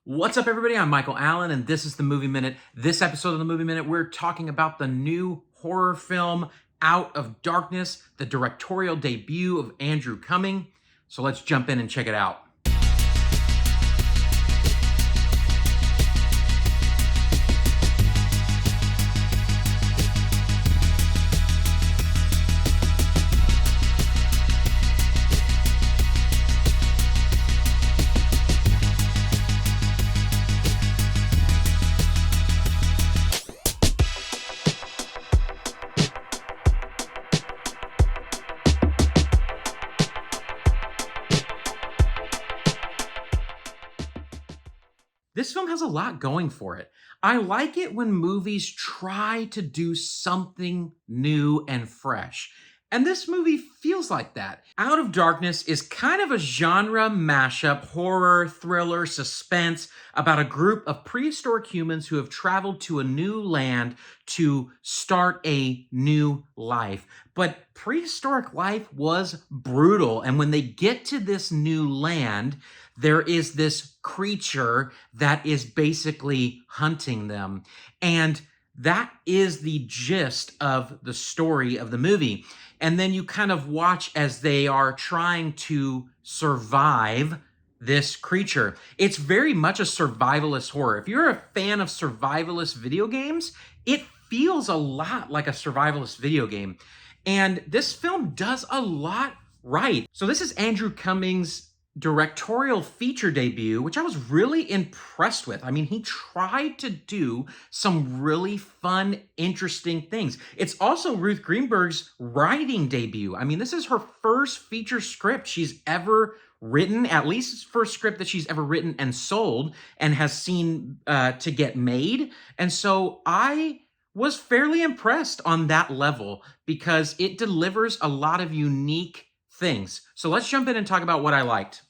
What's up, everybody? I'm Michael Allen, and this is the Movie Minute. This episode of the Movie Minute, we're talking about the new horror film Out of Darkness, the directorial debut of Andrew Cumming. So let's jump in and check it out. This film has a lot going for it. I like it when movies try to do something new and fresh. And this movie feels like that. Out of Darkness is kind of a genre mashup, horror, thriller, suspense, about a group of prehistoric humans who have traveled to a new land to start a new life. But prehistoric life was brutal. And when they get to this new land, there is this creature that is basically hunting them. And that is the gist of the story of the movie. And then you kind of watch as they are trying to survive this creature. It's very much a survivalist horror. If you're a fan of survivalist video games, it feels a lot like a survivalist video game. And this film does a lot right. So this is Andrew Cumming's directorial feature debut, which I was really impressed with. I mean, he tried to do some really fun, interesting things. It's also Ruth Greenberg's writing debut. I mean, this is her first feature script she's ever written, at least first script that she's ever written and sold and has seen to get made. And so I was fairly impressed on that level because it delivers a lot of unique things. So let's jump in and talk about what I liked.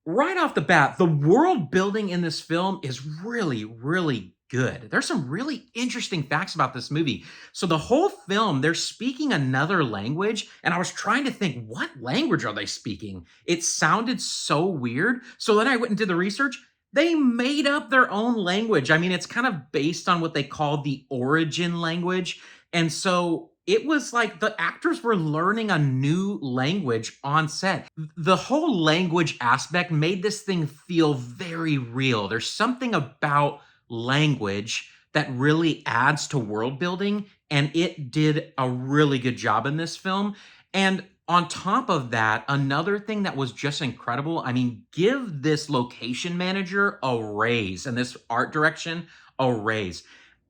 Right off the bat, the world building in this film is really, really good. There's some really interesting facts about this movie. So the whole film, they're speaking another language, and I was trying to think, what language are they speaking? It sounded so weird. So then I went and did the research. They made up their own language. I mean, it's kind of based on what they call the origin language. And so it was like the actors were learning a new language on set. The whole language aspect made this thing feel very real. There's something about language that really adds to world building, and it did a really good job in this film. And on top of that, another thing that was just incredible, I mean, give this location manager a raise and this art direction a raise.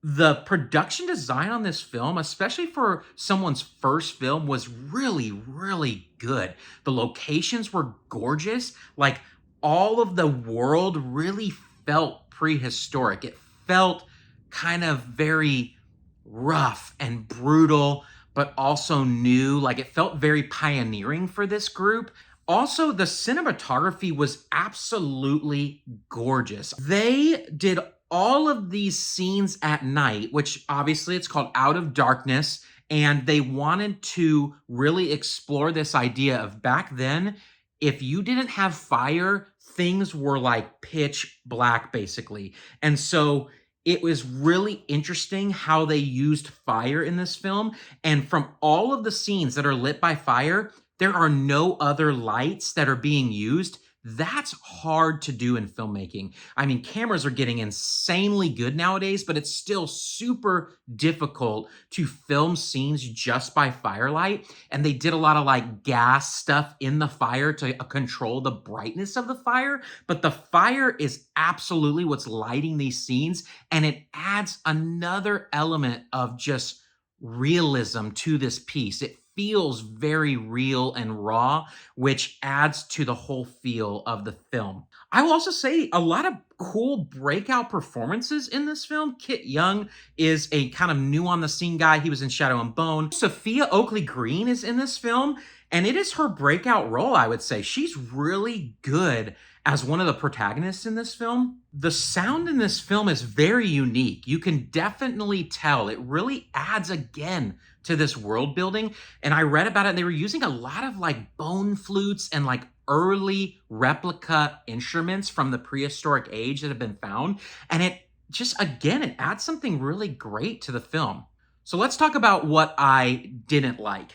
The production design on this film, especially for someone's first film, was really, really good. The locations were gorgeous. Like, all of the world really felt prehistoric. It felt kind of very rough and brutal, but also new. Like, it felt very pioneering for this group. Also, the cinematography was absolutely gorgeous. They did all of these scenes at night, which obviously it's called Out of Darkness, and they wanted to really explore this idea of back then, if you didn't have fire, things were like pitch black, basically. And so it was really interesting how they used fire in this film. And from all of the scenes that are lit by fire, there are no other lights that are being used. That's hard to do in filmmaking. I mean, cameras are getting insanely good nowadays, but it's still super difficult to film scenes just by firelight. And they did a lot of like gas stuff in the fire to control the brightness of the fire. But the fire is absolutely what's lighting these scenes. And it adds another element of just realism to this piece. It feels very real and raw, which adds to the whole feel of the film. I will also say a lot of cool breakout performances in this film. Kit Young is a kind of new on the scene guy. He was in Shadow and Bone. Safia Oakley-Green is in this film, and it is her breakout role, I would say. She's really good as one of the protagonists in this film. The sound in this film is very unique. You can definitely tell it really adds again to this world building. And I read about it, and they were using a lot of like bone flutes and like early replica instruments from the prehistoric age that have been found. And it just, again, it adds something really great to the film. So let's talk about what I didn't like.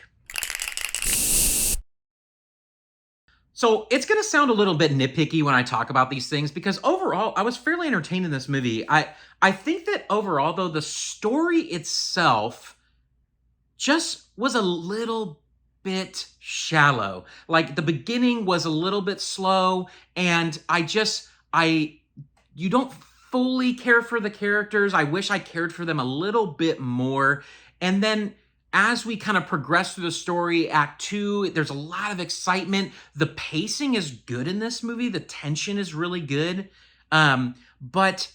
So it's going to sound a little bit nitpicky when I talk about these things because overall, I was fairly entertained in this movie. I think that overall, though, the story itself just was a little bit shallow. Like the beginning was a little bit slow, and you don't fully care for the characters. I wish I cared for them a little bit more. And then as we kind of progress through the story, Act 2, there's a lot of excitement. The pacing is good in this movie. The tension is really good. But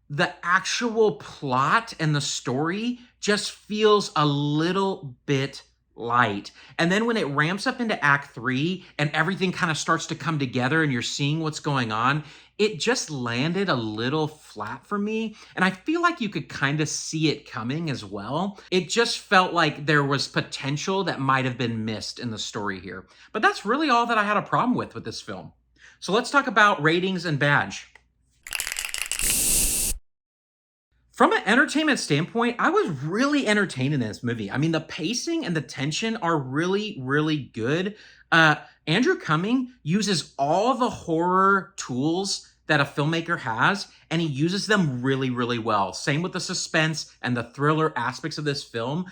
the actual plot and the story just feels a little bit light. And then when it ramps up into Act 3 and everything kind of starts to come together and you're seeing what's going on, it just landed a little flat for me. And I feel like you could kind of see it coming as well. It just felt like there was potential that might have been missed in the story here. But that's really all that I had a problem with this film. So let's talk about ratings and badge. From an entertainment standpoint, I was really entertained in this movie. I mean, the pacing and the tension are really, really good. Andrew Cumming uses all the horror tools that a filmmaker has, and he uses them really, really well. Same with the suspense and the thriller aspects of this film.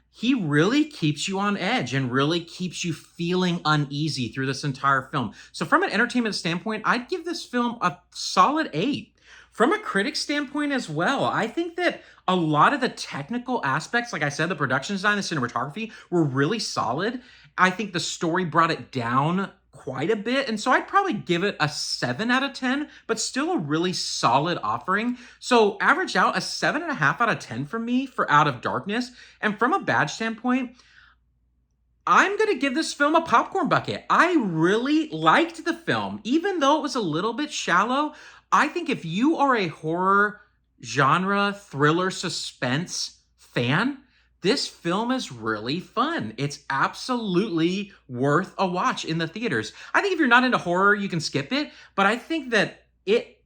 He really keeps you on edge and really keeps you feeling uneasy through this entire film. So from an entertainment standpoint, I'd give this film a solid 8. From a critic standpoint as well, I think that a lot of the technical aspects, like I said, the production design, the cinematography, were really solid. I think the story brought it down quite a bit, and so I'd probably give it a 7 out of 10, but still a really solid offering. So average out a 7.5 out of 10 for me for Out of Darkness. And from a badge standpoint, I'm going to give this film a popcorn bucket. I really liked the film, even though it was a little bit shallow. I think if you are a horror genre, thriller, suspense fan, this film is really fun. It's absolutely worth a watch in the theaters. I think if you're not into horror, you can skip it, but I think that it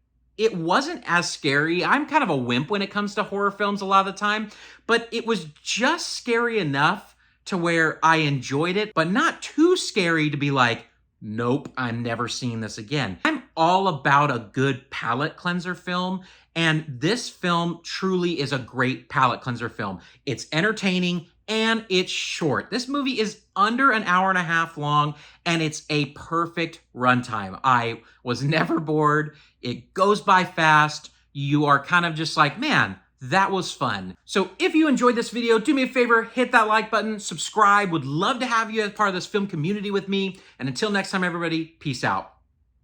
wasn't as scary. I'm kind of a wimp when it comes to horror films a lot of the time, but it was just scary enough to where I enjoyed it, but not too scary to be like, nope, I'm never seeing this again. I'm all about a good palate cleanser film, and this film truly is a great palate cleanser film. It's entertaining and it's short. This movie is under an hour and a half long, and it's a perfect runtime. I was never bored. It goes by fast. You are kind of just like, man, that was fun. So if you enjoyed this video, do me a favor, hit that like button, subscribe. Would love to have you as part of this film community with me. And until next time, everybody, peace out.